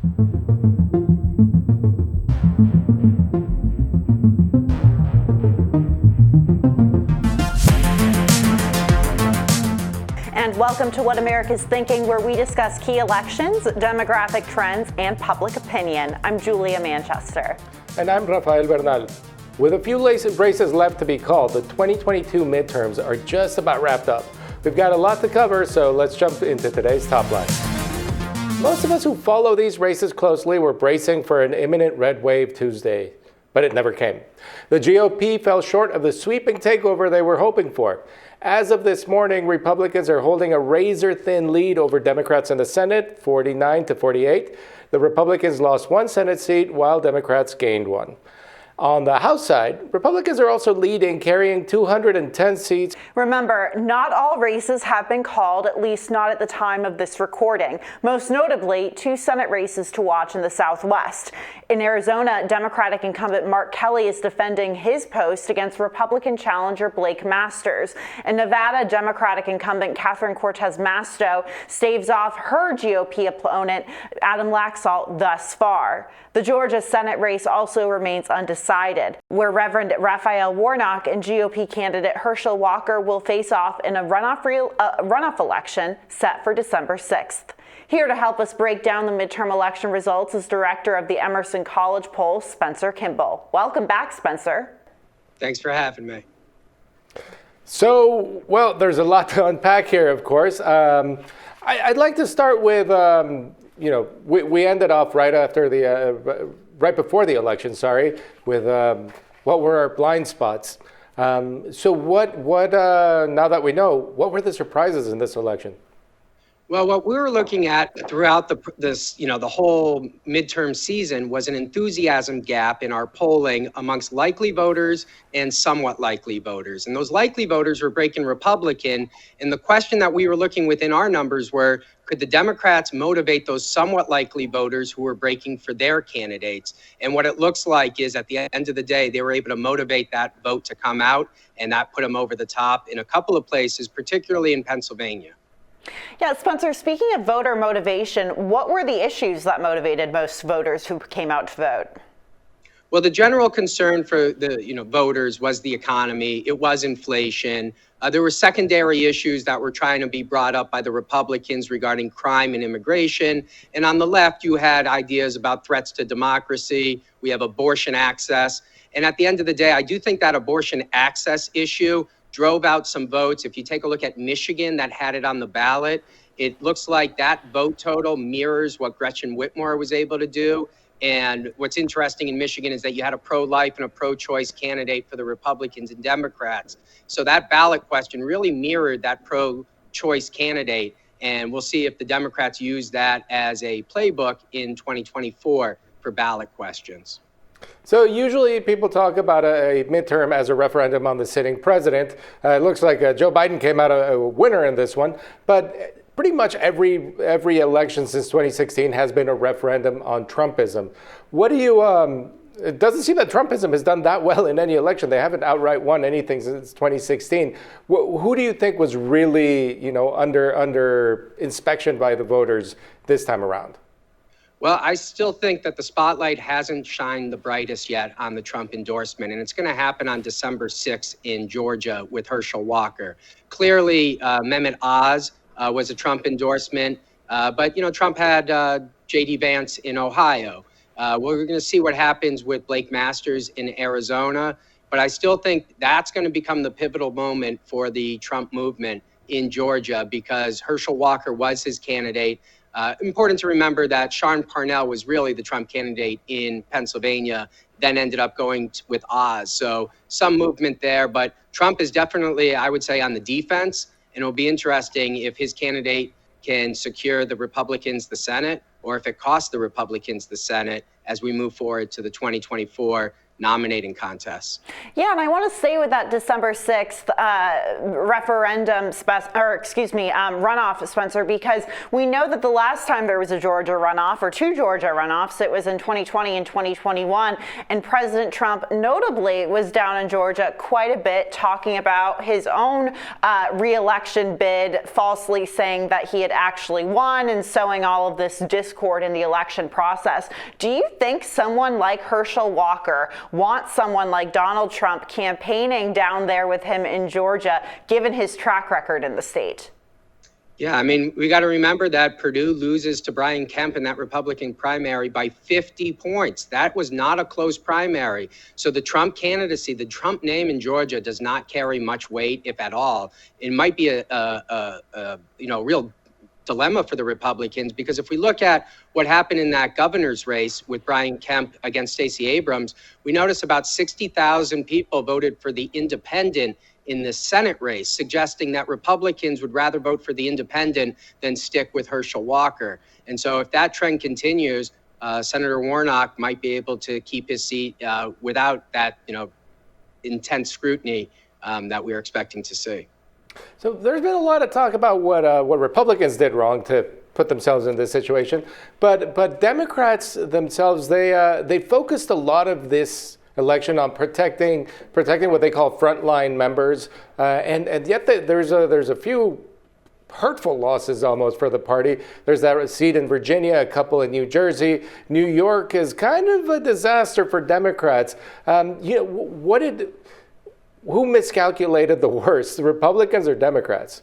And welcome to What America's Thinking, where we discuss key elections, demographic trends, and public opinion. I'm Julia Manchester. And I'm Rafael Bernal. With a few races left to be called, the 2022 midterms are just about wrapped up. We've got a lot to cover, so let's jump into today's top line. Most of us who follow these races closely were bracing for an imminent red wave Tuesday, but it never came. The GOP fell short of the sweeping takeover they were hoping for. As of this morning, Republicans are holding a razor-thin lead over Democrats in the Senate, 49-48. The Republicans lost one Senate seat, while Democrats gained one. On the House side, Republicans are also leading, carrying 210 seats. Remember, not all races have been called, at least not at the time of this recording. Most notably, 2 Senate races to watch in the Southwest. In Arizona, Democratic incumbent Mark Kelly is defending his post against Republican challenger Blake Masters. In Nevada, Democratic incumbent Catherine Cortez Masto staves off her GOP opponent, Adam Laxalt, thus far. The Georgia Senate race also remains undecided, where Reverend Raphael Warnock and GOP candidate Herschel Walker will face off in a runoff election set for December 6th. Here to help us break down the midterm election results is director of the Emerson College Poll, Spencer Kimball. Welcome back, Spencer. Thanks for having me. So, well, there's a lot to unpack here, of course. I'd like to start with, we ended off right before the election, with what were our blind spots. So what now that we know, what were the surprises in this election? Well, what we were looking at throughout the whole midterm season was an enthusiasm gap in our polling amongst likely voters and somewhat likely voters. And those likely voters were breaking Republican. And the question that we were looking within our numbers were, could the Democrats motivate those somewhat likely voters who were breaking for their candidates? And what it looks like is at the end of the day, they were able to motivate that vote to come out, and that put them over the top in a couple of places, particularly in Pennsylvania. Yeah, Spencer, speaking of voter motivation, what were the issues that motivated most voters who came out to vote? Well, the general concern for the voters was the economy. It was inflation. There were secondary issues that were trying to be brought up by the Republicans regarding crime and immigration. And on the left, you had ideas about threats to democracy. We have abortion access. And at the end of the day, I do think that abortion access issue drove out some votes. If you take a look at Michigan, that had it on the ballot, it looks like that vote total mirrors what Gretchen Whitmer was able to do. And what's interesting in Michigan is that you had a pro-life and a pro-choice candidate for the Republicans and Democrats. So that ballot question really mirrored that pro-choice candidate. And we'll see if the Democrats use that as a playbook in 2024 for ballot questions. So usually people talk about a midterm as a referendum on the sitting president. It looks like Joe Biden came out a winner in this one, but pretty much every election since 2016 has been a referendum on Trumpism. What do you, it doesn't seem that Trumpism has done that well in any election. They haven't outright won anything since 2016. Who do you think was really, under inspection by the voters this time around? Well, I still think that the spotlight hasn't shined the brightest yet on the Trump endorsement, and it's going to happen on December 6th in Georgia with Herschel Walker. Clearly, Mehmet Oz was a Trump endorsement, but Trump had J.D. Vance in Ohio. We're going to see what happens with Blake Masters in Arizona, but I still think that's going to become the pivotal moment for the Trump movement in Georgia because Herschel Walker was his candidate. Important to remember that Sean Parnell was really the Trump candidate in Pennsylvania, then ended up going with Oz. So some movement there, but Trump is definitely, I would say, on the defense. And it'll be interesting if his candidate can secure the Republicans the Senate or if it costs the Republicans the Senate as we move forward to the 2024 nominating contests. Yeah, and I want to stay with that December 6th runoff, Spencer, because we know that the last time there was a Georgia runoff, or two Georgia runoffs, it was in 2020 and 2021, and President Trump notably was down in Georgia quite a bit, talking about his own re-election bid, falsely saying that he had actually won and sowing all of this discord in the election process. Do you think someone like Herschel Walker wants someone like Donald Trump campaigning down there with him in Georgia, given his track record in the state? Yeah, I mean, we got to remember that Perdue loses to Brian Kemp in that Republican primary by 50 points. That was not a close primary. So the Trump candidacy, the Trump name in Georgia does not carry much weight, if at all. It might be a real dilemma for the Republicans, because if we look at what happened in that governor's race with Brian Kemp against Stacey Abrams, we notice about 60,000 people voted for the independent in the Senate race, suggesting that Republicans would rather vote for the independent than stick with Herschel Walker. And so if that trend continues, Senator Warnock might be able to keep his seat without that, intense scrutiny that we're expecting to see. So there's been a lot of talk about what Republicans did wrong to put themselves in this situation, but Democrats themselves, they focused a lot of this election on protecting what they call frontline members, and yet there's a few hurtful losses almost for the party. There's that seat in Virginia, a couple in New Jersey. New York is kind of a disaster for Democrats. Who miscalculated the worst, the Republicans or Democrats?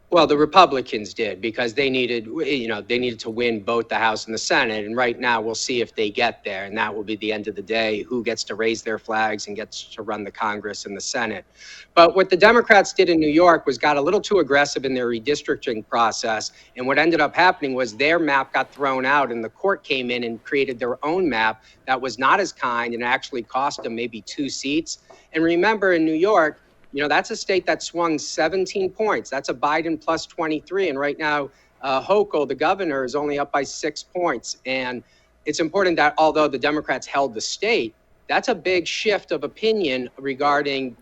Well, the Republicans did, because they needed to win both the House and the Senate. And right now we'll see if they get there. And that will be the end of the day, who gets to raise their flags and gets to run the Congress and the Senate. But what the Democrats did in New York was got a little too aggressive in their redistricting process. And what ended up happening was their map got thrown out and the court came in and created their own map that was not as kind and actually cost them maybe 2 seats. And remember, in New York, that's a state that swung 17 points. That's a Biden plus 23. And right now, Hochul, the governor, is only up by 6 points. And it's important that although the Democrats held the state, that's a big shift of opinion regarding,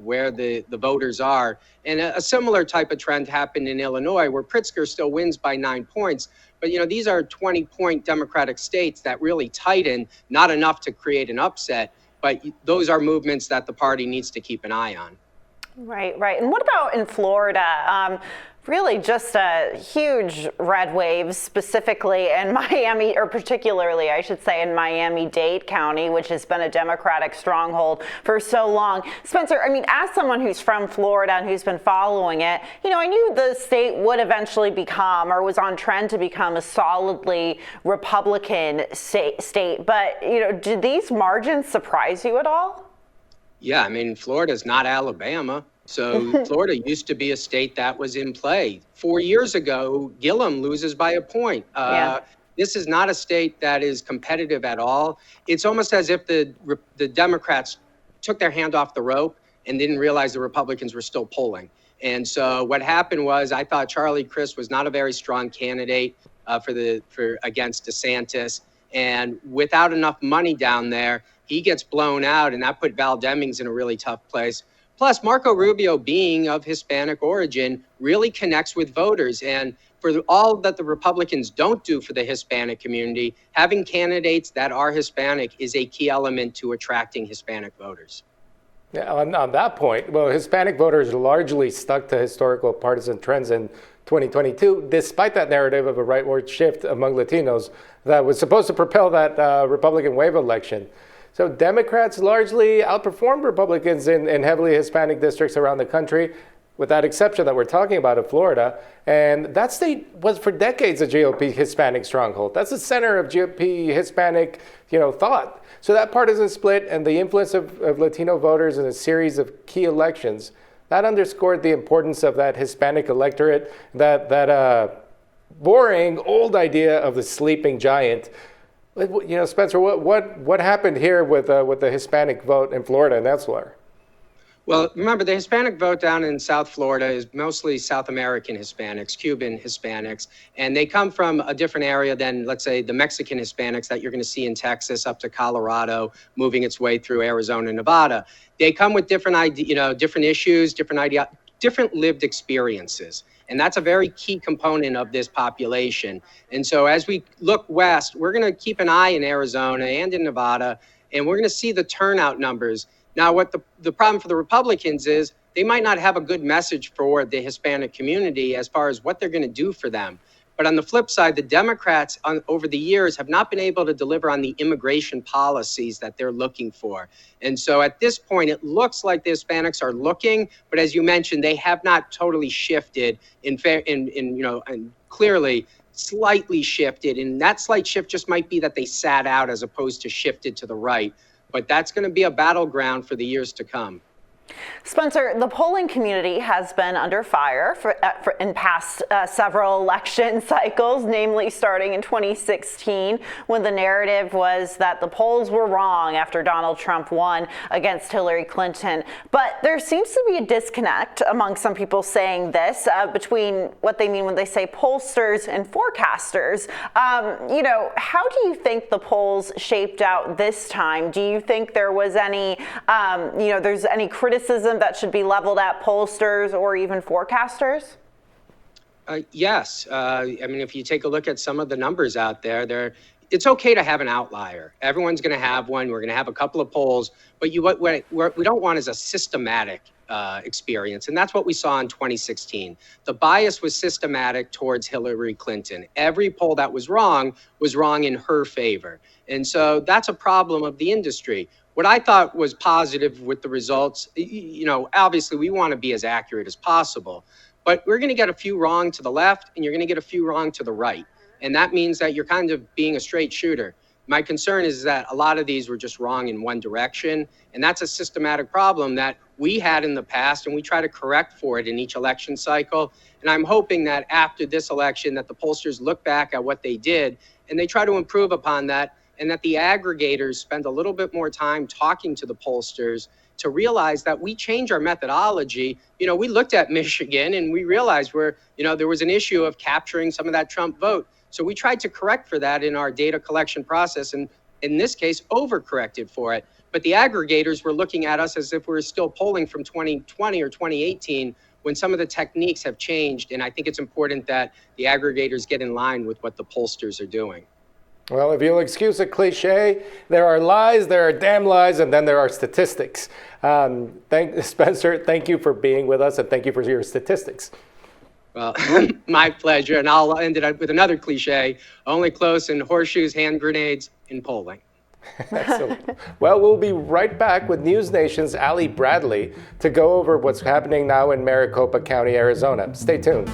where the voters are. And a similar type of trend happened in Illinois, where Pritzker still wins by 9 points. But, these are 20-point Democratic states that really tighten, not enough to create an upset. But those are movements that the party needs to keep an eye on. Right. And what about in Florida? Really just a huge red wave, specifically in Miami, or particularly, I should say, in Miami-Dade County, which has been a Democratic stronghold for so long. Spencer, I mean, as someone who's from Florida and who's been following it, I knew the state would eventually become, or was on trend to become, a solidly Republican state. But, did these margins surprise you at all? Yeah, I mean, Florida's not Alabama. So Florida used to be a state that was in play. 4 years ago, Gillum loses by a point. This is not a state that is competitive at all. It's almost as if the Democrats took their hand off the rope and didn't realize the Republicans were still polling. And so what happened was, I thought Charlie Crist was not a very strong candidate against DeSantis. And without enough money down there, he gets blown out, and that put Val Demings in a really tough place. Plus, Marco Rubio, being of Hispanic origin, really connects with voters. And for all that the Republicans don't do for the Hispanic community, having candidates that are Hispanic is a key element to attracting Hispanic voters. Yeah, on that point, well, Hispanic voters largely stuck to historical partisan trends in 2022, despite that narrative of a rightward shift among Latinos that was supposed to propel that Republican wave election. So Democrats largely outperformed Republicans in heavily Hispanic districts around the country, with that exception that we're talking about of Florida. And that state was for decades a GOP Hispanic stronghold. That's the center of GOP Hispanic, thought. So that partisan split and the influence of Latino voters in a series of key elections, that underscored the importance of that Hispanic electorate, that boring old idea of the sleeping giant. Spencer, what happened here with the Hispanic vote in Florida and elsewhere? Well, remember, the Hispanic vote down in South Florida is mostly South American Hispanics, Cuban Hispanics, and they come from a different area than, let's say, the Mexican Hispanics that you're going to see in Texas up to Colorado, moving its way through Arizona and Nevada. They come with different different issues, different lived experiences. And that's a very key component of this population. And so as we look west, we're going to keep an eye in Arizona and in Nevada, and we're going to see the turnout numbers. Now, what the problem for the Republicans is they might not have a good message for the Hispanic community as far as what they're going to do for them. But on the flip side, the Democrats over the years have not been able to deliver on the immigration policies that they're looking for. And so at this point, it looks like the Hispanics are looking, but as you mentioned, they have not totally shifted and clearly slightly shifted. And that slight shift just might be that they sat out as opposed to shifted to the right. But that's going to be a battleground for the years to come. Spencer, the polling community has been under fire in past several election cycles, namely starting in 2016, when the narrative was that the polls were wrong after Donald Trump won against Hillary Clinton. But there seems to be a disconnect among some people saying this between what they mean when they say pollsters and forecasters. How do you think the polls shaped out this time? Do you think there was any, there's any criticism that should be leveled at pollsters or even forecasters? Yes. If you take a look at some of the numbers out there, it's okay to have an outlier. Everyone's going to have one. We're going to have a couple of polls, but what we don't want is a systematic experience. And that's what we saw in 2016. The bias was systematic towards Hillary Clinton. Every poll that was wrong in her favor. And so that's a problem of the industry. What I thought was positive with the results, obviously we want to be as accurate as possible, but we're going to get a few wrong to the left and you're going to get a few wrong to the right. And that means that you're kind of being a straight shooter. My concern is that a lot of these were just wrong in one direction. And that's a systematic problem that we had in the past, and we try to correct for it in each election cycle. And I'm hoping that after this election that the pollsters look back at what they did and they try to improve upon that, and that the aggregators spend a little bit more time talking to the pollsters to realize that we change our methodology. We looked at Michigan and we realized there was an issue of capturing some of that Trump vote. So we tried to correct for that in our data collection process, and in this case, overcorrected for it. But the aggregators were looking at us as if we were still polling from 2020 or 2018 when some of the techniques have changed. And I think it's important that the aggregators get in line with what the pollsters are doing. Well, if you'll excuse a cliche, there are lies, there are damn lies, and then there are statistics. Spencer, thank you for being with us, and thank you for your statistics. Well, my pleasure. And I'll end it with another cliche: only close in horseshoes, hand grenades, and polling. Excellent. Well, we'll be right back with News Nation's Ali Bradley to go over what's happening now in Maricopa County, Arizona. Stay tuned.